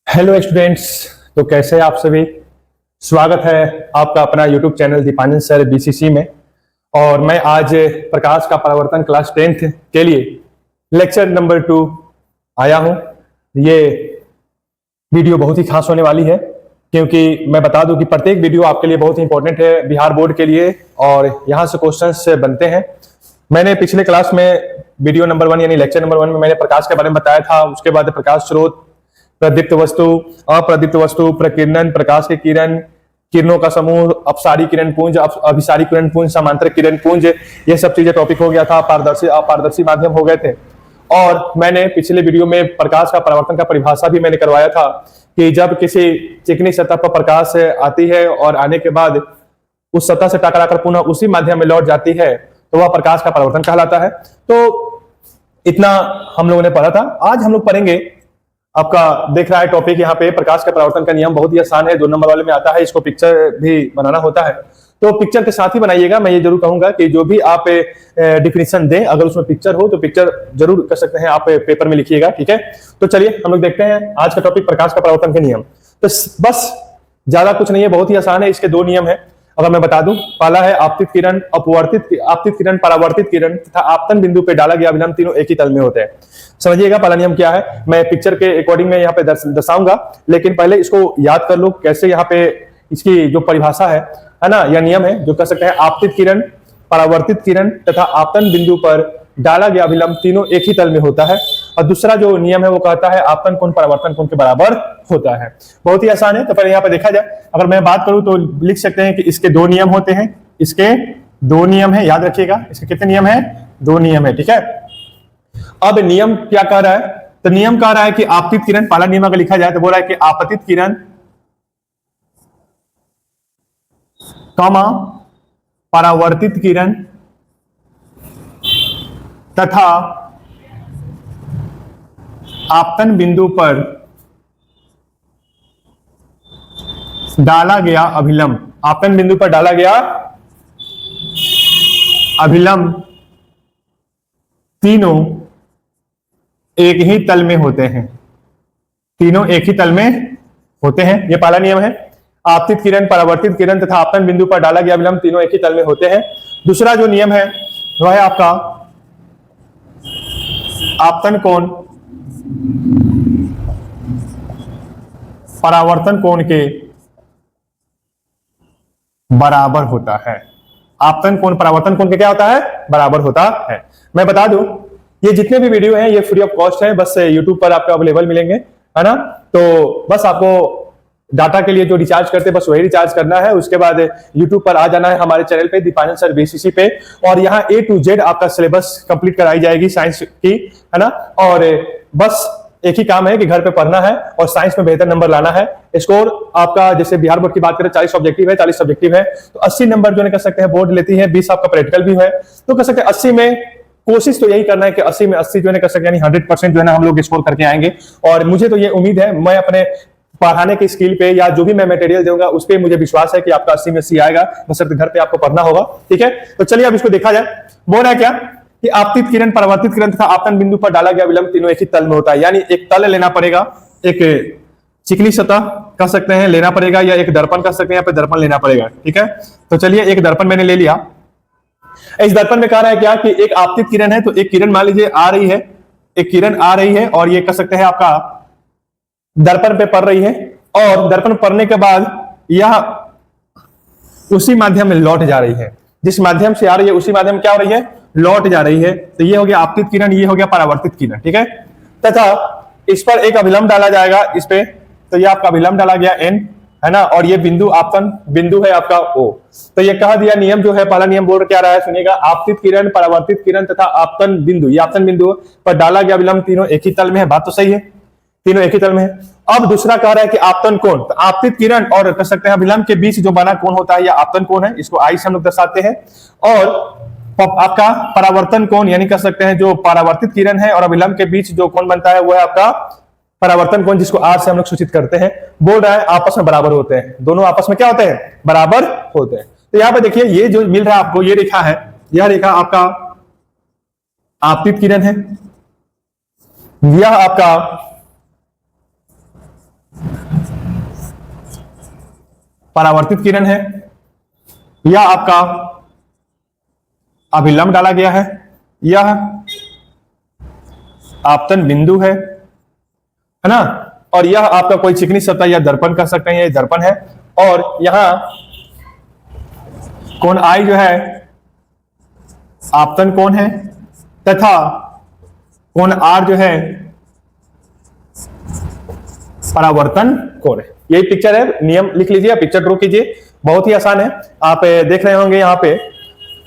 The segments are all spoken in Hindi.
Hello students. तो कैसे हैं आप सभी। स्वागत है आपका अपना YouTube channel Dipanjan sir BCC में। और मैं आज प्रकाश का परावर्तन क्लास 10th के लिए लेक्चर नंबर 2 आया हूं। ये वीडियो बहुत ही खास होने वाली है, क्योंकि मैं बता दूं कि प्रत्येक वीडियो आपके लिए बहुत ही इंपॉर्टेंट है बिहार बोर्ड के लिए, और यहां से क्वेश्चंस बनते हैं। मैंने पिछले क्लास में वीडियो नंबर 1 यानी लेक्चर नंबर 1 में मैंने प्रकाश के बारे में बताया था। उसके बाद प्रकाश स्रोत, प्रदीप्त वस्तु, अप्रदीप्त वस्तु, प्रकीर्णन, प्रकाश के किरण, किरणों का समूह, अपसारी किरण पुंज, अभिसारी किरण पुंज, समांतर किरण पुंज, ये सब चीजें टॉपिक हो गया था। पारदर्शी अपारदर्शी माध्यम हो गए थे। और मैंने पिछले वीडियो में प्रकाश का परावर्तन का परिभाषा भी मैंने करवाया था कि जब किसी चिकनी सतह पर प्रकाश आती है और आने के बाद उस सतह से टकराकर पुनः उसी माध्यम में लौट जाती है तो वह प्रकाश का परावर्तन कहलाता है। तो इतना हम लोगों ने पढ़ा था। आज हम लोग पढ़ेंगे, आपका देख रहा है टॉपिक यहाँ पे, प्रकाश के परावर्तन का नियम बहुत ही आसान है, 2 नंबर वाले में आता है। इसको पिक्चर भी बनाना होता है, तो पिक्चर के साथ ही बनाइएगा। मैं ये जरूर कहूंगा कि जो भी आप डिफिनेशन दें, अगर उसमें पिक्चर हो तो पिक्चर जरूर कर सकते हैं, आप पेपर में लिखिएगा, ठीक है। तो चलिए हम लोग देखते हैं आज का टॉपिक, प्रकाश का परावर्तन के नियम। तो बस ज्यादा कुछ नहीं है, बहुत ही आसान है। इसके 2 नियम है, अगर मैं बता दूं। पहला है आपतित किरण, आपतित किरण, परावर्तित किरण तथा आपतन बिंदु पे डाला गया अभिलंब, तीनों एक ही तल में होते हैं। समझिएगा पहला नियम क्या है, मैं पिक्चर के अकॉर्डिंग में यहाँ पे दर्शाऊंगा, लेकिन पहले इसको याद कर लो कैसे यहाँ पे इसकी जो परिभाषा है ना, यह नियम है जो कह सकते हैं आपतित किरण, परावर्तित किरण तथा आपतन बिंदु पर डाला गया अभिलंब तीनों एक ही तल में होता है। और दूसरा जो नियम है वो कहता है आपतन कोण परावर्तन कोण के बराबर होता है। बहुत ही आसान है। तो पहले यहाँ पे देखा जाए, अगर मैं बात करूं तो लिख सकते हैं कि इसके 2 नियम होते हैं। इसके 2 नियम है, याद रखिएगा। इसके कितने नियम है? 2 नियम है, ठीक है। अब नियम क्या कह रहा है? तो नियम कह रहा है कि आपतित किरण, पहला नियम अगर लिखा जाए तो बोल रहा है कि आपतित किरण कमा परावर्तित किरण तथा आपतन बिंदु पर डाला गया अभिलंब, आपतन बिंदु पर डाला गया अभिलंब तीनों एक ही तल में होते हैं। तीनों एक ही तल में होते हैं, यह पहला नियम है। आपतित किरण, परावर्तित किरण तथा आपतन बिंदु पर डाला गया अभिलंब तीनों एक ही तल में होते हैं। दूसरा जो नियम है वह है आपका आपतन कोण परावर्तन कोण के बराबर होता है। आपतन कोण परावर्तन कोण के क्या होता है? बराबर होता है। मैं बता दूं, ये जितने भी वीडियो हैं ये फ्री ऑफ कॉस्ट है, बस यूट्यूब पर आपको अवेलेबल मिलेंगे, है ना। तो बस आपको डाटा के लिए जो रिचार्ज करते हैं बस वही रिचार्ज करना है। उसके बाद यूट्यूब पर आ जाना है हमारे चैनल पे, दीपांजन सर बीसीसी पे, और यहाँ A to Z आपका सिलेबस कंप्लीट कराई जाएगी साइंस की, है ना। और बस एक ही काम है कि घर पे पढ़ना है और साइंस में बेहतर नंबर लाना है। स्कोर आपका, जैसे बिहार बोर्ड की बात करें 40 ऑब्जेक्टिव है, 40 सब्जेक्टिव है, तो 80 नंबर जो है कर सकते हैं बोर्ड लेती है, 20 आपका प्रैक्टिकल भी है, तो कर सकते हैं 80 में। कोशिश तो यही करना है कि 80 में 80 जो है कर सकते हैं, यानी 100% जो है ना हम लोग स्कोर करके आएंगे। और मुझे तो ये उम्मीद है, मैं अपने पढ़ाने की स्किल पे या जो भी मैं मटेरियल दूंगा उस पर मुझे विश्वास है कि आपका 80 में 80 आएगा, बस सिर्फ घर पे आपको पढ़ना होगा, ठीक है। तो चलिए अब इसको देखा जाए। बोल रहा है क्या कि आपतित किरण, परावर्तित किरण तथा आपतन बिंदु पर डाला गया अभिलंब तीनों एक ही तल में होता है। यानी एक तल लेना पड़ेगा, एक चिकनी सतह कह सकते हैं लेना पड़ेगा, या एक दर्पण कह सकते हैं, यहाँ पे दर्पण लेना पड़ेगा, ठीक है। तो चलिए एक दर्पण मैंने ले लिया। इस दर्पण में कह रहा है क्या कि एक आपतित किरण है, तो एक किरण मान लीजिए आ रही है, एक किरण आ रही है और ये कह सकते हैं आपका दर्पण पे पड़ रही है, और दर्पण पड़ने के बाद यह उसी माध्यम में लौट जा रही है। जिस माध्यम से आ रही है उसी माध्यम में क्या हो रही है? लौट जा रही है। तो ये हो गया आपतित किरण, ये हो गया परावर्तित किरण, ठीक है। तथा इस पर एक अभिलंब डाला जाएगा इस पे, तो ये आपका अभिलंब डाला गया N, है ना, और ये बिंदु आपतन बिंदु है आपका O। तो ये कह दिया नियम जो है, पहला नियम बोल क्या रहा है सुनिएगा, आपतित किरण, परावर्तित किरण तथा आपतन बिंदु, ये आपतन बिंदु पर डाला गया अभिलंब तीनों एक ही तल में है। बात तो सही है, तीनों एक ही तल में है। अब दूसरा कह रहा है कि आपतन कोण, तो आपतित किरण और कह सकते हैं अभिलंब के बीच जो बना कोण होता है या आपतन कोण है, इसको आई से हम लोग दर्शाते हैं। और आपका परावर्तन कोण यानी कह सकते हैं जो परावर्तित किरण है और अभिलंब के बीच जो कोण बनता है वो है आपका परावर्तन कोण, जिसको आर से हम लोग सूचित करते हैं। बोल रहा है आपस में बराबर होते हैं, दोनों आपस में क्या होते हैं? बराबर होते हैं। तो यहाँ पे देखिए ये जो मिल रहा है आपको, ये रेखा है, यह रेखा आपका आपतित किरण है, यह आपका परावर्तित किरण है, यह आपका अभिलंब डाला गया है, यह आपतन बिंदु है ना, और यह आपका कोई चिकनी सतह या दर्पण कह सकते हैं, यह दर्पण है, और यहां कोण आई जो है आपतन कोण है, तथा कोण आर जो है परावर्तन कोण है। यही पिक्चर है, नियम लिख लीजिए, पिक्चर ड्रॉ कीजिए, बहुत ही आसान है। आप देख रहे होंगे यहाँ पे,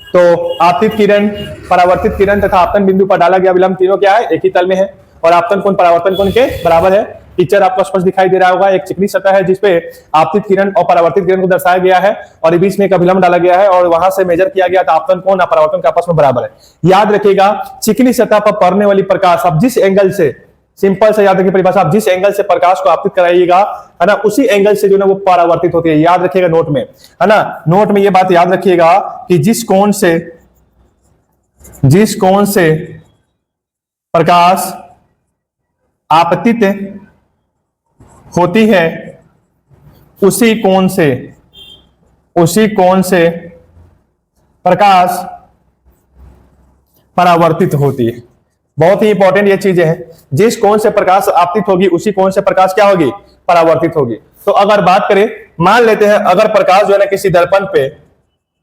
तो आपतित किरण, परावर्तित किरण तथा आपतन बिंदु पर डाला गया विलंब तीनों क्या है, एक ही तल में है, और आपतन कोण परावर्तन कोण के बराबर है। पिक्चर आपको स्पष्ट दिखाई दे रहा होगा, एक चिकनी सतह है जिसपे आपतित किरण और परावर्तित किरण को दर्शाया गया है, और बीच में एक अभिलंब डाला गया है, और वहां से मेजर किया गया था आपतन कोण और परावर्तन का आपस में बराबर है। याद रखिएगा, चिकनी सतह पर पड़ने वाली प्रकाश, अब जिस एंगल से, सिंपल से याद रखिए परिभाषा, आप जिस एंगल से प्रकाश को आपतित कराइएगा, है ना, उसी एंगल से जो है वो परावर्तित होती है। याद रखिएगा नोट में, है ना, नोट में ये बात याद रखिएगा कि जिस कोण से प्रकाश आपतित होती है, उसी कोण से प्रकाश परावर्तित होती है। बहुत ही इंपॉर्टेंट ये चीजें हैं, जिस कोण से प्रकाश आपतित होगी उसी कोण से प्रकाश क्या होगी, परावर्तित होगी। तो अगर बात करें, मान लेते हैं अगर प्रकाश जो है ना किसी दर्पण पे,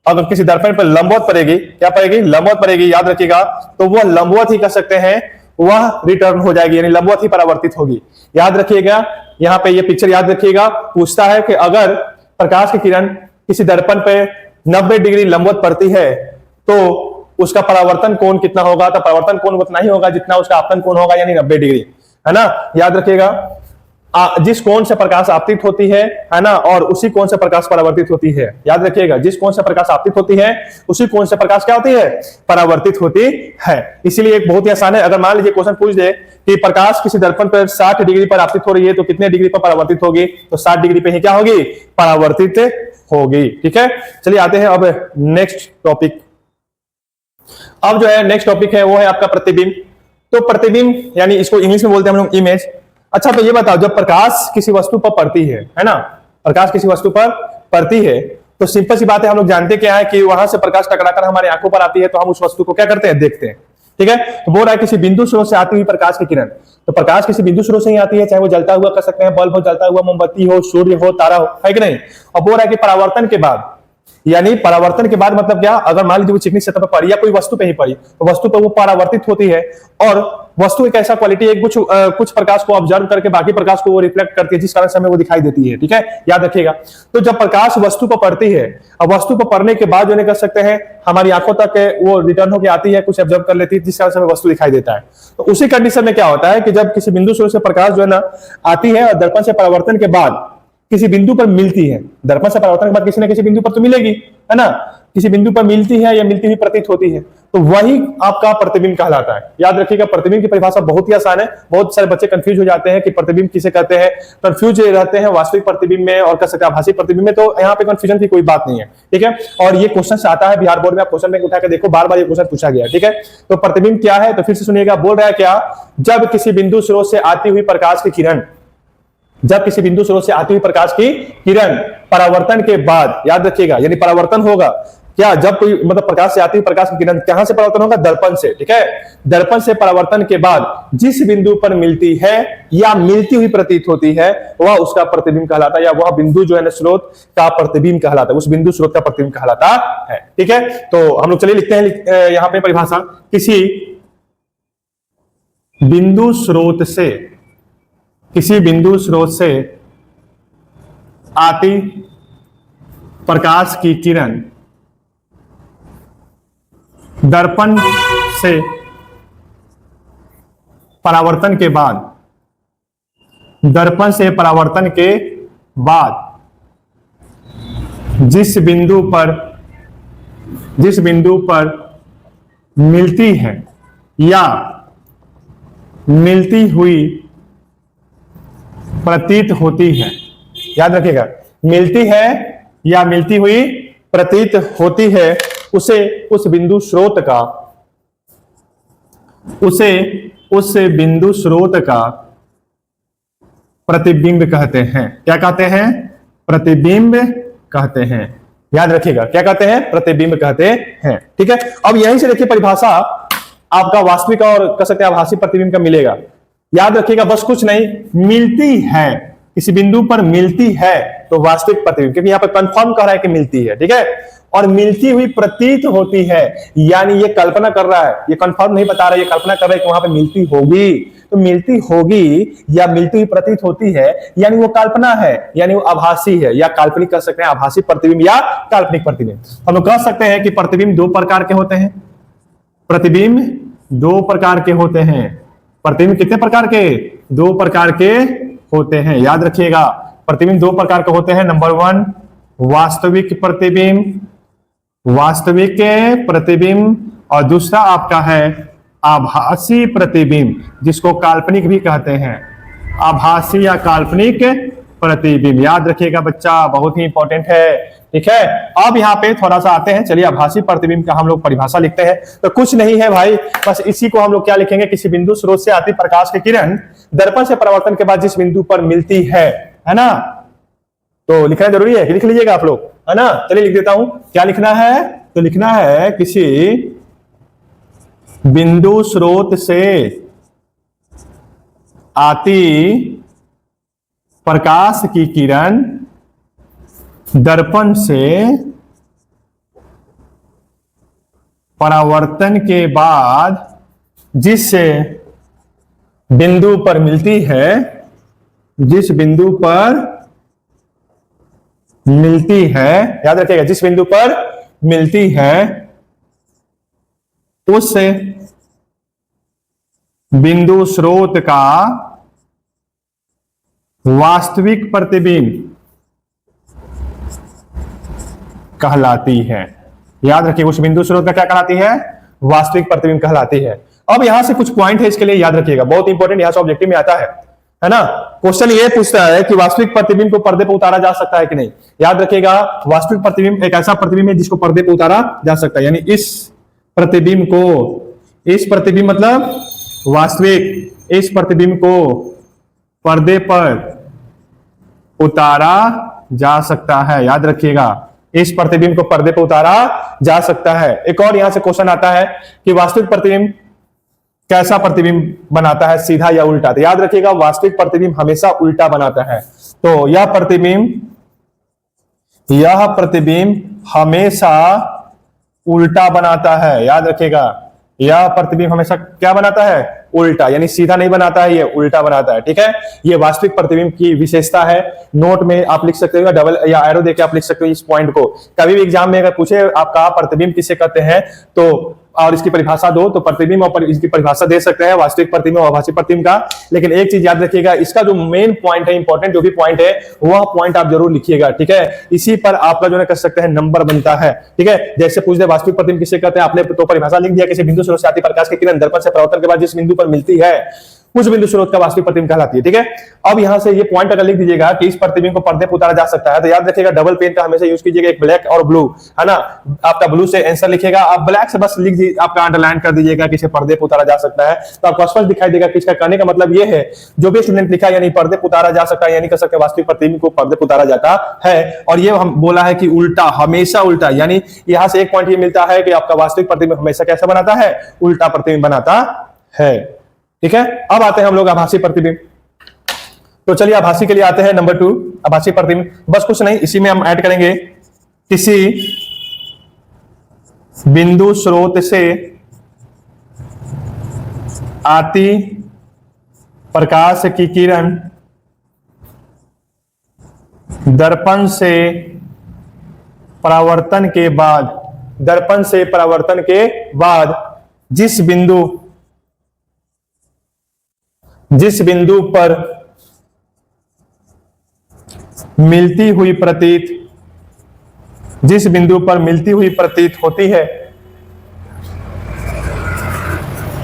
अगर किसी दर्पण पे लंबवत पड़ेगी, क्या पड़ेगी, लंबवत पड़ेगी, याद रखिएगा, तो वह लंबवत ही कर सकते हैं, वह रिटर्न हो जाएगी, यानी लंबवत ही परावर्तित होगी। याद रखिएगा, यहाँ पे ये पिक्चर याद रखिएगा, पूछता है कि अगर प्रकाश की किरण किसी दर्पण पे 90 डिग्री लंबवत पड़ती है तो उसका परावर्तन कोण कितना होगा, तो परावर्तन कोण उतना ही होगा जितना उसका आपतन कोण होगा, यानी 90 डिग्री, है ना। याद रखिएगा, जिस कोण से प्रकाश आपतित होती है ना, और उसी कोण से प्रकाश परावर्तित होती है। याद रखिएगा, जिस कोण से प्रकाश आपतित होती है उसी कोण से प्रकाश क्या होती है, परावर्तित होती है। इसीलिए एक बहुत ही आसान है, अगर मान लीजिए क्वेश्चन पूछ दे कि प्रकाश किसी दर्पण पर 60 डिग्री पर आपतित हो रही है तो कितने डिग्री पर परावर्तित होगी, तो 60 डिग्री पे ही क्या होगी, परावर्तित होगी। ठीक है, चलिए आते हैं अब नेक्स्ट टॉपिक। अब जो है नेक्स्ट टॉपिक है वो है आपका प्रतिबिंब। तो प्रतिबिंब यानी इसको इंग्लिश में बोलते हैं हम लोग इमेज। अच्छा, तो ये बताओ, जब प्रकाश किसी वस्तु पर पड़ती है ना, प्रकाश किसी वस्तु पर पड़ती है, तो सिंपल सी बात है, हम लोग जानते क्या है कि वहां से प्रकाश टकराकर हमारे आंखों पर आती है, तो हम उस वस्तु को क्या करते हैं, देखते हैं। ठीक है, तो बोल रहा है किसी बिंदु स्रोत से आती हुई प्रकाश की किरण, तो प्रकाश किसी बिंदु स्रोत से ही आती है, चाहे वो जलता हुआ कर सकते हैं, बल्ब हो, जलता हुआ मोमबत्ती हो, सूर्य हो, तारा हो, है कि नहीं। और बोल रहा है कि परावर्तन के बाद, यानी परावर्तन के बाद मतलब क्या, अगर मान लीजिए वो चिकनी सतह पर पड़ी या कोई वस्तु पे ही पड़ी, तो वस्तु पर वो परावर्तित होती है, और वस्तु एक ऐसा क्वालिटी है, कुछ प्रकाश को ऑब्जर्व करके बाकी प्रकाश को वो रिफ्लेक्ट करती है, जिस कारण से हमें वो दिखाई देती है। ठीक है, याद रखिएगा। तो जब प्रकाश वस्तु पर पड़ती है, अब वस्तु पर पड़ने के बाद जो है कर सकते हैं, हमारी आंखों तक वो रिटर्न होकर आती है, कुछ ऑब्जर्व कर लेती है, जिस कारण से हमें वस्तु दिखाई देता है। तो उसी कंडीशन में क्या होता है कि जब किसी बिंदु स्रोत से प्रकाश जो है ना आती है और दर्पण से परावर्तन के बाद किसी बिंदु पर मिलती है, दर्पण से परावर्तन के बाद किसी न किसी बिंदु पर तो मिलेगी, है ना, किसी बिंदु पर मिलती है या मिलती हुई प्रतीत होती है, तो वही आपका प्रतिबिंब कहलाता है। याद रखिएगा, प्रतिबिंब की परिभाषा बहुत ही आसान है, बहुत सारे बच्चे कंफ्यूज हो जाते हैं कि प्रतिबिंब किसे कहते हैं, कंफ्यूज रहते हैं वास्तविक प्रतिबिंब में और कह सकते हैं आभासी प्रतिबिंब में, तो यहाँ पे कंफ्यूजन की कोई बात नहीं है। ठीक है, और ये क्वेश्चन आता है बिहार बोर्ड में, आप क्वेश्चन बैंक उठा के देखो, बार बार ये क्वेश्चन पूछा गया। ठीक है, तो प्रतिबिंब क्या है, तो फिर से सुनिएगा, बोल रहा है क्या, जब किसी बिंदु स्रोत से आती हुई प्रकाश की किरण, जब किसी बिंदु स्रोत से आती हुई प्रकाश की किरण परावर्तन के बाद, याद रखिएगा, यानी परावर्तन होगा क्या, जब कोई मतलब प्रकाश से आती हुई प्रकाश की किरण कहां से परावर्तन होगा, दर्पण से। ठीक है, दर्पण से परावर्तन के बाद जिस बिंदु पर मिलती है या मिलती हुई प्रतीत होती है, वह उसका प्रतिबिंब कहलाता है, या वह बिंदु जो है ना स्रोत का प्रतिबिंब कहलाता है, उस बिंदु स्रोत का प्रतिबिंब कहलाता है। ठीक है, तो हम लोग चलिए लिखते हैं यहां पे परिभाषा, किसी बिंदु स्रोत से आती प्रकाश की किरण दर्पण से परावर्तन के बाद, दर्पण से परावर्तन के बाद जिस बिंदु पर मिलती है या मिलती हुई प्रतीत होती है, याद रखिएगा, मिलती है या मिलती हुई प्रतीत होती है, उसे उस बिंदु स्रोत का प्रतिबिंब कहते हैं। क्या कहते हैं, प्रतिबिंब कहते हैं। याद रखिएगा, क्या कहते हैं? प्रतिबिंब कहते हैं। ठीक है, अब यहीं से देखिए परिभाषा आपका वास्तविक और कह सकते हैं आभासी प्रतिबिंब का मिलेगा। याद रखिएगा, बस कुछ नहीं, मिलती है, किसी बिंदु पर मिलती है तो वास्तविक प्रतिबिंब, क्योंकि यहां पर कंफर्म कह रहा है कि मिलती है। ठीक है, और मिलती हुई प्रतीत होती है, यानी ये कल्पना कर रहा है, ये कंफर्म नहीं बता रहा है, ये कल्पना कर रहा है कि वहां पे मिलती होगी। तो मिलती होगी या मिलती हुई प्रतीत होती है, यानी वो कल्पना है, यानी वो आभासी है, या काल्पनिक कर सकते हैं, आभासी प्रतिबिंब या काल्पनिक प्रतिबिंब। हम लोग कह सकते हैं कि प्रतिबिंब दो प्रकार के होते हैं। प्रतिबिंब दो प्रकार के होते हैं। प्रतिबिंब कितने प्रकार के? दो प्रकार के होते हैं। याद रखिएगा, प्रतिबिंब दो प्रकार के होते हैं। नंबर 1 वास्तविक प्रतिबिंब, वास्तविक प्रतिबिंब, और दूसरा आपका है आभासी प्रतिबिंब, जिसको काल्पनिक भी कहते हैं। आभासी या काल्पनिक प्रतिबिंब, याद रखिएगा बच्चा, बहुत ही इंपॉर्टेंट है। ठीक है, अब यहाँ पे थोड़ा सा आते हैं, चलिए आभासी प्रतिबिंब का हम लोग परिभाषा लिखते हैं। तो कुछ नहीं है भाई, बस इसी को हम लोग क्या लिखेंगे? किसी बिंदु स्रोत से आती प्रकाश की किरण दर्पण से परावर्तन के बाद जिस बिंदु पर मिलती है ना? तो लिखना जरूरी है कि लिख लीजिएगा आप लोग, है ना? चलिए लिख देता हूं, क्या लिखना है? तो लिखना है किसी बिंदु स्रोत से आती प्रकाश की किरण दर्पण से परावर्तन के बाद जिस बिंदु पर मिलती है, जिस बिंदु पर मिलती है, याद रखिएगा, जिस बिंदु पर मिलती है उस बिंदु स्रोत का वास्तविक प्रतिबिंब कहलाती है। याद रखिए, उस बिंदु स्रोत का क्या कहलाती है? वास्तविक प्रतिबिंब कहलाती है। अब यहां से कुछ पॉइंट है, इसके लिए याद रखिएगा, बहुत इंपॉर्टेंट, यहां से ऑब्जेक्टिव में आता है ना? क्वेश्चन ये पूछता है कि वास्तविक प्रतिबिंब को पर्दे पर उतारा जा सकता है कि नहीं। याद रखिएगा, वास्तविक प्रतिबिंब एक ऐसा प्रतिबिंब है जिसको पर्दे पर उतारा जा सकता है, यानी इस प्रतिबिंब को, इस प्रतिबिंब मतलब वास्तविक, इस प्रतिबिंब को पर्दे पर उतारा जा सकता है। याद रखिएगा, इस प्रतिबिंब को पर्दे पर उतारा जा सकता है। एक और यहां से क्वेश्चन आता है कि वास्तविक प्रतिबिंब कैसा प्रतिबिंब बनाता है, सीधा या उल्टा? तो याद रखिएगा, वास्तविक प्रतिबिंब हमेशा उल्टा बनाता है। तो यह प्रतिबिंब हमेशा उल्टा बनाता है। याद रखिएगा, यह प्रतिबिंब हमेशा क्या बनाता है? उल्टा, यानी सीधा नहीं बनाता है, ये उल्टा बनाता है। ठीक है, ये वास्तविक प्रतिबिंब की विशेषता है। नोट में आप लिख सकते हो, डबल या एरो देके आप लिख सकते हो इस पॉइंट को। कभी भी एग्जाम में अगर पूछे आपका प्रतिबिंब किसे कहते हैं तो और इसकी परिभाषा दो, तो प्रतिबिंब और इसकी परिभाषा दे सकते हैं, वास्तविक प्रतिबिंब और आभासी प्रतिबिंब का। लेकिन एक चीज याद रखिएगा, इसका जो मेन पॉइंट है, इंपॉर्टेंट जो भी पॉइंट है, वह पॉइंट आप जरूर लिखिएगा। ठीक है, इसी पर आपका जो है कर सकते हैं नंबर बनता है। ठीक है, जैसे पूछ दे वास्तविक प्रतिबिंब किसे कहते हैं, आपने तो परिभाषा लिख दिया, किसी बिंदु स्रोत से आती प्रकाश की किरण दर्पण से परावर्तन के बाद जिस बिंदु पर मिलती है उस बिंदु स्रोत का वास्तविक प्रतिबिंब कहलाती है। ठीक है, अब यहां से ये पॉइंट अगर लिख दीजिएगा कि इस प्रतिबिंब को पर्दे पर उतारा जा सकता है, तो याद रखिएगा डबल पेन का हमेशा यूज कीजिएगा, एक ब्लैक और ब्लू, है ना? आपका ब्लू से आंसर लिखेगा, आप ब्लैक से बस लिख दीजिए, आपका अंडरलाइन कर दीजिएगा कि इसे पर्दे पर उतारा जा सकता है, तो आपको स्पष्ट दिखाई देगा कि इसका कहने का मतलब ये है, जो भी स्टूडेंट लिखा यानी पर्दे पर उतारा जा सकता है, यानी कह सकते हैं वास्तविक प्रतिबिंब को पर्दे पर उतारा जाता है। और ये हम बोला है कि उल्टा, हमेशा उल्टा, यानी यहां से एक पॉइंट ये मिलता है कि आपका वास्तविक प्रतिबिंब हमेशा कैसा बनाता है? उल्टा प्रतिबिंब बनाता है। ठीक है, अब आते हैं हम लोग आभासी प्रतिबिंब। तो चलिए आभासी के लिए आते हैं नंबर 2, आभासी प्रतिबिंब। बस कुछ नहीं, इसी में हम ऐड करेंगे किसी बिंदु स्रोत से आती प्रकाश की किरण दर्पण से परावर्तन के बाद, दर्पण से परावर्तन के बाद जिस बिंदु पर मिलती हुई प्रतीत होती है,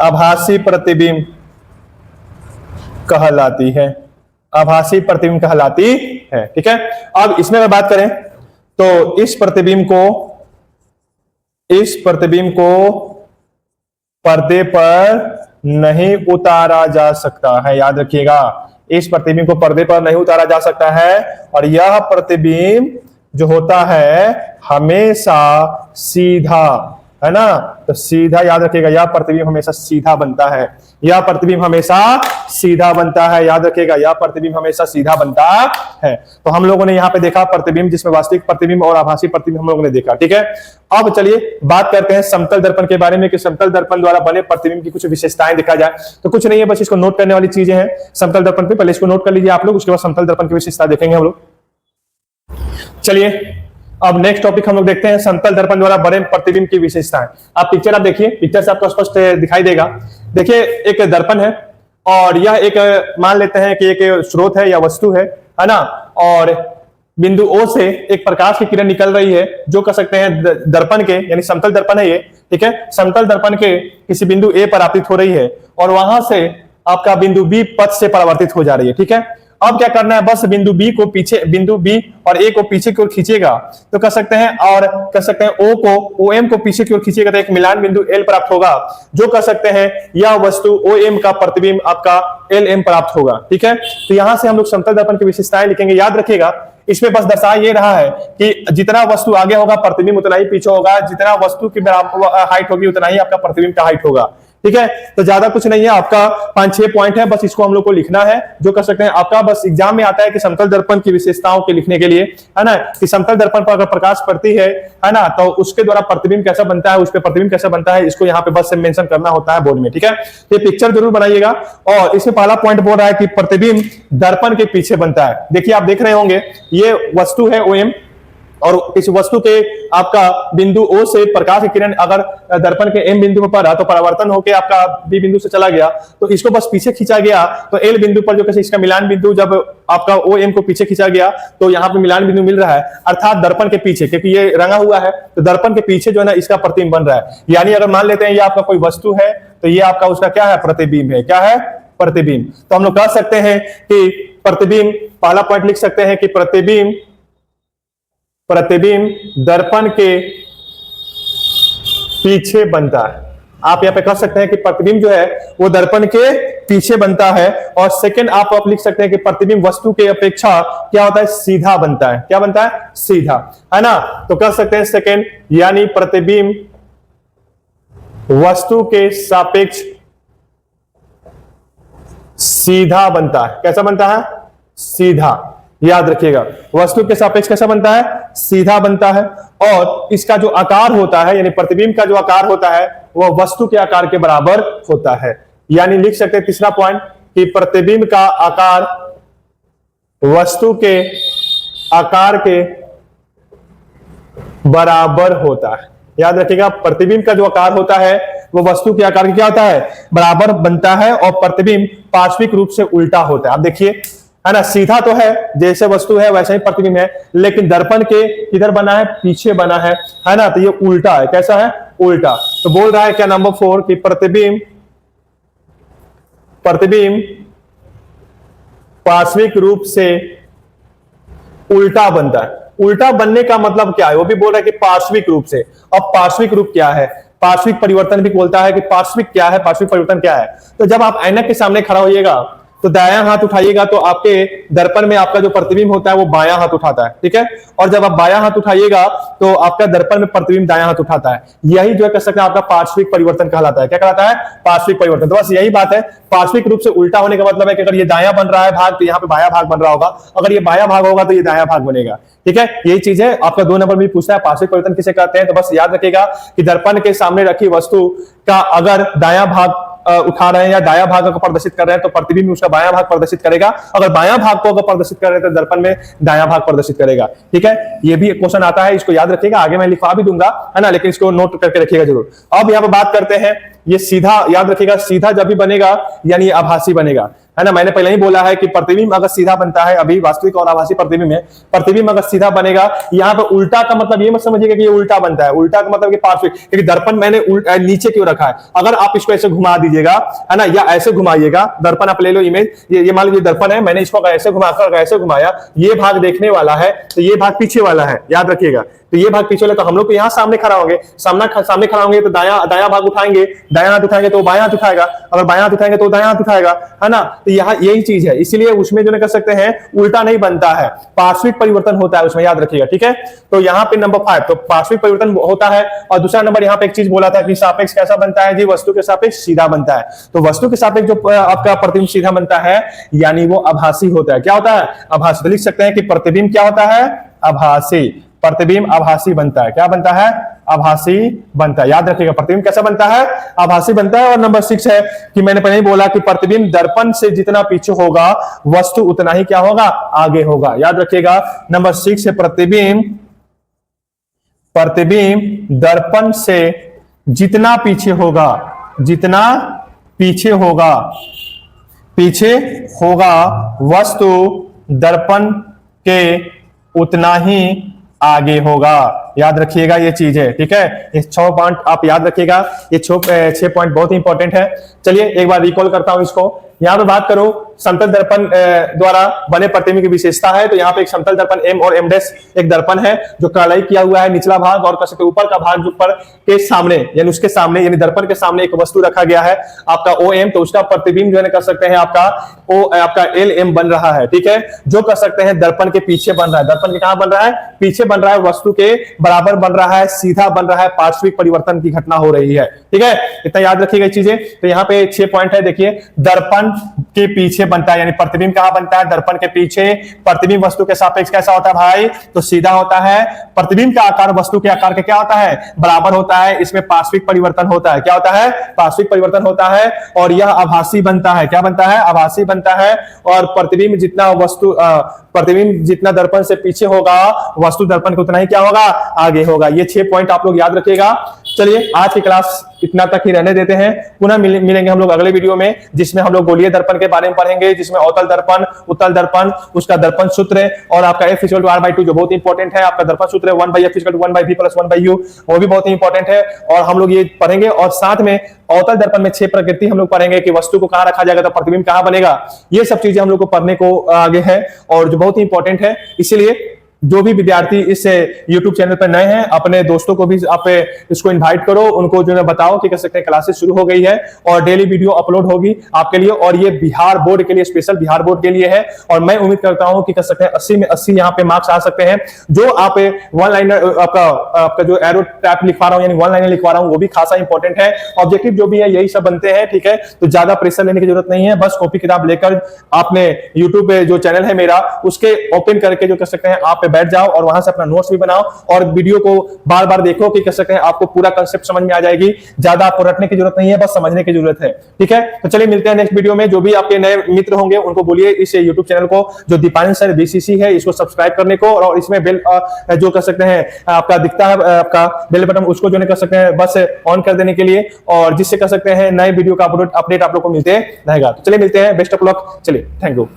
आभासी प्रतिबिंब कहलाती है। आभासी प्रतिबिंब कहलाती है। ठीक है, अब इसमें अगर बात करें तो इस प्रतिबिंब को पर्दे पर नहीं उतारा जा सकता है। याद रखिएगा, इस प्रतिबिंब को पर्दे पर नहीं उतारा जा सकता है, और यह प्रतिबिंब जो होता है हमेशा सीधा, है ना। तो सीधा याद रखिएगा, यह प्रतिबिंब हमेशा सीधा बनता है, यह प्रतिबिंब हमेशा सीधा बनता है, याद रखिएगा यह प्रतिबिंब हमेशा सीधा बनता है। तो हम लोगों ने यहाँ पे देखा प्रतिबिंब, जिसमें वास्तविक प्रतिबिंब और आभासी प्रतिबिंब हम लोगों ने देखा, ठीक है। अब चलिए बात करते हैं समतल दर्पण के बारे में कि समतल दर्पण द्वारा बने प्रतिबिंब की कुछ विशेषताएं देखा जाए। तो कुछ नहीं है, बस इसको नोट करने वाली चीजें हैं समतल दर्पण पे, पहले इसको नोट कर लीजिए आप लोग, उसके बाद समतल दर्पण की विशेषता देखेंगे हम लोग। चलिए अब नेक्स्ट टॉपिक हम लोग देखते हैं समतल दर्पण द्वारा बने प्रतिबिंब की विशेषताएं। आप पिक्चर आप देखिए, पिक्चर से आपको स्पष्ट दिखाई देगा। देखिए एक दर्पण है और यह एक मान लेते हैं कि एक स्रोत है या वस्तु है ना, और बिंदु O से एक प्रकाश की किरण निकल रही है जो कह सकते हैं दर्पण के, यानी समतल दर्पण है ये, ठीक है। समतल दर्पण के किसी बिंदु A पर आपतित हो रही है और वहां से आपका बिंदु B पथ से परावर्तित हो जा रही है, ठीक है। अब क्या करना है, बस बिंदु B को पीछे, बिंदु B और A को पीछे की ओर खींचेगा तो कह सकते हैं, और कह सकते हैं O को, OM को पीछे की ओर खींचेगा तो एक मिलान बिंदु L प्राप्त होगा, जो कह सकते हैं यह वस्तु OM का प्रतिबिंब आपका LM प्राप्त होगा, ठीक है। तो यहां से हम लोग समतल दर्पण की विशेषताएं लिखेंगे। याद रखिएगा इसमें बस दर्शा ये रहा है कि जितना वस्तु आगे होगा प्रतिबिंब उतना ही पीछे होगा, जितना वस्तु की हाइट होगी उतना ही आपका प्रतिबिंब का हाइट होगा, ठीक है। तो ज्यादा कुछ नहीं है, आपका 5-6 पॉइंट है, बस इसको हम लोग को लिखना है, जो कर सकते हैं आपका बस एग्जाम में आता है कि समतल दर्पण की विशेषताओं के लिखने के लिए, है ना, कि समतल दर्पण पर अगर प्रकाश पड़ती है ना, तो उसके द्वारा प्रतिबिंब कैसा बनता है, उस पर प्रतिबिंब कैसा बनता है, इसको यहाँ पे बस मेंशन करना होता है बोर्ड में, ठीक है। ये पिक्चर जरूर बनाइएगा। और इसमें पहला पॉइंट बोल रहा है कि प्रतिबिंब दर्पण के पीछे बनता है। देखिए आप देख रहे होंगे ये वस्तु है OM, और इस वस्तु के आपका बिंदु O से प्रकाश की किरण अगर दर्पण के M बिंदु पर पड़ा तो परावर्तन होकर आपका B बिंदु से चला गया, तो इसको बस पीछे खींचा गया तो L बिंदु पर जो कैसे इसका मिलान बिंदु, जब आपका OM को पीछे खींचा गया तो यहाँ पे मिलान बिंदु मिल रहा है, अर्थात दर्पण के पीछे, क्योंकि ये रंगा हुआ है तो दर्पण के पीछे जो है ना इसका प्रतिबिंब बन रहा है। यानी अगर मान लेते हैं ये आपका कोई वस्तु है तो ये आपका उसका क्या है, प्रतिबिंब है। क्या है, प्रतिबिंब। तो हम लोग कह सकते हैं कि प्रतिबिंब, पहला पॉइंट लिख सकते हैं कि प्रतिबिंब दर्पण के पीछे बनता है। आप यहां पे कह सकते हैं कि प्रतिबिंब जो है वो दर्पण के पीछे बनता है। और सेकंड आप लिख सकते हैं कि प्रतिबिंब वस्तु के अपेक्षा क्या होता है, सीधा बनता है। क्या बनता है, सीधा, है ना। तो कह सकते हैं सेकंड, यानी प्रतिबिंब वस्तु के सापेक्ष सीधा बनता है। कैसा बनता है, सीधा। याद रखिएगा वस्तु के सापेक्ष कैसा बनता है, सीधा बनता है। और इसका जो आकार होता है, यानी प्रतिबिंब का जो आकार होता है वह वस्तु के आकार के बराबर होता है। यानी लिख सकते हैं तीसरा पॉइंट कि प्रतिबिंब का आकार वस्तु के आकार के बराबर होता है। याद रखिएगा प्रतिबिंब का जो आकार होता है वो वस्तु के आकार के क्या होता है, बराबर बनता है। और प्रतिबिंब पार्श्विक रूप से उल्टा होता है। आप देखिए, है ना, सीधा तो है, जैसे वस्तु है वैसा ही प्रतिबिंब है, लेकिन दर्पण के किधर बना है, पीछे बना है ना। तो ये उल्टा है। कैसा है, उल्टा। तो बोल रहा है क्या, नंबर 4 कि प्रतिबिंब पार्श्विक रूप से उल्टा बनता है। उल्टा बनने का मतलब क्या है, वो भी बोल रहा है कि पार्श्विक रूप से। अब पार्श्विक रूप क्या है, पार्श्विक परिवर्तन भी बोलता है कि पार्श्विक क्या है, पार्श्विक परिवर्तन क्या है। तो जब आप ऐनक के सामने खड़ा होइएगा तो दायां हाथ उठाइएगा तो आपके दर्पण में आपका जो प्रतिबिंब होता है वो बायां हाथ उठाता है, ठीक है। और जब आप बायां हाथ उठाइएगा तो आपका दर्पण में प्रतिबिंब दायां हाथ उठाता है। यही जो है कह सकते हैं आपका पार्श्विक परिवर्तन कहलाता है। क्या कहलाता है, पार्श्विक परिवर्तन। तो बस यही बात है, पार्श्विक रूप से उल्टा होने का मतलब है कि अगर ये दायां बन रहा है भाग तो यहाँ पे बायां भाग बन रहा होगा, अगर ये बायां भाग होगा तो ये दायां भाग बनेगा, ठीक है। यही चीज है। आपका 2 नंबर में पूछता है पार्श्विक परिवर्तन किसे कहते हैं। तो बस याद रखिएगा कि दर्पण के सामने रखी वस्तु का अगर दायां भाग उठा रहे हैं या दायां भाग को प्रदर्शित कर रहे हैं तो प्रतिबिंब उसका बायां भाग प्रदर्शित करेगा। अगर बायां भाग को अगर प्रदर्शित कर रहे हैं तो दर्पण में दायां भाग प्रदर्शित करेगा, ठीक है। ये भी एक क्वेश्चन आता है, इसको याद रखिएगा। आगे मैं लिखवा भी दूंगा, है ना, लेकिन इसको नोट करके रखिएगा जरूर। अब यहाँ पे बात करते हैं, ये सीधा, याद रखिएगा सीधा जब भी बनेगा यानी आभासी बनेगा, है ना। मैंने पहले ही बोला है कि प्रतिबिंब अगर सीधा बनता है, अभी वास्तविक और आभासी प्रतिबिंब में प्रतिबिंब अगर सीधा बनेगा, यहाँ पे उल्टा का मतलब ये मत समझिएगा कि ये उल्टा बनता है। उल्टा का मतलब कि पार्श्विक, क्योंकि दर्पण मैंने नीचे क्यों रखा है। अगर आप इसको ऐसे घुमा दीजिएगा, है ना, या ऐसे घुमाइएगा, दर्पण आप ले लो इमेज, ये मान लीजिए दर्पण है, मैंने इसको ऐसे घुमाकर ऐसे घुमाया, ये भाग देखने वाला है तो ये भाग पीछे वाला है। याद रखिएगा तो ये भाग पीछे वाला, तो हम लोग तो यहाँ सामने खड़ा होंगे, सामने खड़ा होंगे तो दाया भाग उठाएंगे, दाया हाथ उठाएंगे तो बायां हाथ उठाएगा, अगर बायां हाथ उठाएंगे तो दायां हाथ उठाएगा, है ना। तो यहाँ यही चीज है, इसलिए उसमें जो कर सकते हैं उल्टा नहीं बनता है, पार्श्विक परिवर्तन होता है उसमें, याद रखिएगा, ठीक है। तो यहाँ पे नंबर 5, तो पार्श्विक परिवर्तन होता है। और दूसरा नंबर यहाँ पे एक चीज बोला था कि सापेक्ष कैसा बनता है जी, वस्तु के सापेक्ष सीधा बनता है। तो वस्तु के सापेक्ष जो आपका प्रतिबिंब सीधा बनता है यानी वो आभासी होता है। क्या होता है? आभासी। तो लिख सकते हैं कि प्रतिबिंब क्या होता है? आभासी। प्रतिबिंब आभासी बनता है। क्या बनता है? आभासी बनता है। याद रखिएगा प्रतिबिंब कैसा बनता है? आभासी बनता है। और नंबर 6 है कि मैंने पहले ही बोला कि प्रतिबिंब दर्पण से जितना पीछे होगा वस्तु उतना ही क्या होगा? आगे होगा। याद रखिएगा नंबर 6 है प्रतिबिंब दर्पण से जितना पीछे होगा, जितना पीछे होगा वस्तु दर्पण के उतना ही आगे होगा। याद रखिएगा ये चीज है, ठीक है। ये 6 पॉइंट आप याद रखिएगा, ये 6 पॉइंट बहुत ही इंपॉर्टेंट है। चलिए एक बार रिकॉल करता हूं इसको। यहां पे बात करो समतल दर्पण द्वारा बने प्रतिबिंब की विशेषता है, तो यहाँ पे एक समतल दर्पण M और M' एक दर्पण है जो कालाई किया हुआ है, निचला भाग और कह सकते ऊपर का भाग जो ऊपर के सामने यानी उसके सामने यानी दर्पण के सामने एक वस्तु रखा गया है आपका OM, तो उसका प्रतिबिंब जो है कर सकते हैं आपका LM बन रहा है, ठीक है। जो कर सकते हैं दर्पण के पीछे बन रहा है, दर्पण के कहां बन रहा है? पीछे बन रहा है, वस्तु के बराबर बन रहा है, सीधा बन रहा है, पार्श्विक परिवर्तन की घटना हो रही है, ठीक है। इतना याद रखिएगा चीजें। तो यहाँ पे 6 पॉइंट है, देखिए दर्पण के पीछे बनता है यानी प्रतिबिंब कहां बनता है? दर्पण के पीछे। प्रतिबिंब वस्तु के सापेक्ष कैसा होता है भाई? तो सीधा होता है। प्रतिबिंब का आकार वस्तु के आकार के क्या होता है? बराबर होता है। इसमें पार्श्विक परिवर्तन होता है। क्या होता है? पार्श्विक परिवर्तन होता है। और यह आभासी बनता है। क्या बनता है? आभासी बनता है। और प्रतिबिंब जितना दर्पण से पीछे होगा वस्तु दर्पण को उतना ही क्या होगा? आगे होगा। ये 6 पॉइंट आप लोग याद रखिएगा। चलिए आज की क्लास इतना तक ही रहने देते हैं, पुनः मिलेंगे हम लोग अगले वीडियो में जिसमें हम लोग गोलीय दर्पण के बारे में पढ़ेंगे, जिसमें अवतल दर्पण, उत्तल दर्पण, उसका दर्पण सूत्र और आपका F = R/2 जो बहुत इंपॉर्टेंट है, आपका दर्पण सूत्र 1/F = 1/V + 1/U वो भी बहुत ही इंपॉर्टेंट है। और हम लोग ये पढ़ेंगे और साथ में अवतल दर्पण में 6 प्रकृति हम लोग पढ़ेंगे कि वस्तु को कहां रखा जाएगा तो प्रतिबिंब कहां बनेगा। ये सब चीजें हम लोग को पढ़ने को आगे है और जो बहुत ही इंपॉर्टेंट है। इसीलिए जो भी विद्यार्थी इस YouTube चैनल पर नए हैं अपने दोस्तों को भी आप इसको इनवाइट करो, उनको जो है बताओ कि कह सकते हैं क्लासेस शुरू हो गई है और डेली वीडियो अपलोड होगी आपके लिए। और ये बिहार बोर्ड के लिए, स्पेशल बिहार बोर्ड के लिए है। और मैं उम्मीद करता हूं कि कह सकते हैं 80 में 80 यहाँ पे मार्क्स आ सकते हैं। जो आप वन लाइनर आपका जो एरो टैप लिखवा रहा हूं यानी वन लाइनर लिखवा रहा हूं वो भी खासा इंपॉर्टेंट है। ऑब्जेक्टिव जो भी है यही सब बनते हैं, ठीक है। तो ज्यादा प्रेशर लेने की जरूरत नहीं है, बस कॉपी किताब लेकर आपने यूट्यूब पे जो चैनल है मेरा उसके ओपन करके जो कर सकते हैं आप बैठ जाओ और वहां से अपना नोट्स भी बनाओ और वीडियो को बार बार देखो कि कर सकते हैं आपको पूरा कांसेप्ट समझ में आ जाएगी। ज्यादा आपको रटने की जरूरत नहीं है, बस समझने की जरूरत है, ठीक है। तो चलिए मिलते हैं नेक्स्ट वीडियो में। जो भी आपके नए मित्र होंगे उनको बोलिए इस YouTube चैनल को जो दीपान सर BCC है इसको सब्सक्राइब करने को और इसमें बेल जो कर सकते हैं आपका दिखता है आपका बेल बटन उसको जो कर सकते हैं बस ऑन कर देने के लिए, और जिससे कर सकते हैं नए वीडियो का अपडेट आप लोग को मिलते रहेगा। तो चलिए मिलते हैं, बेस्ट ऑफ लक। चलिए थैंक यू।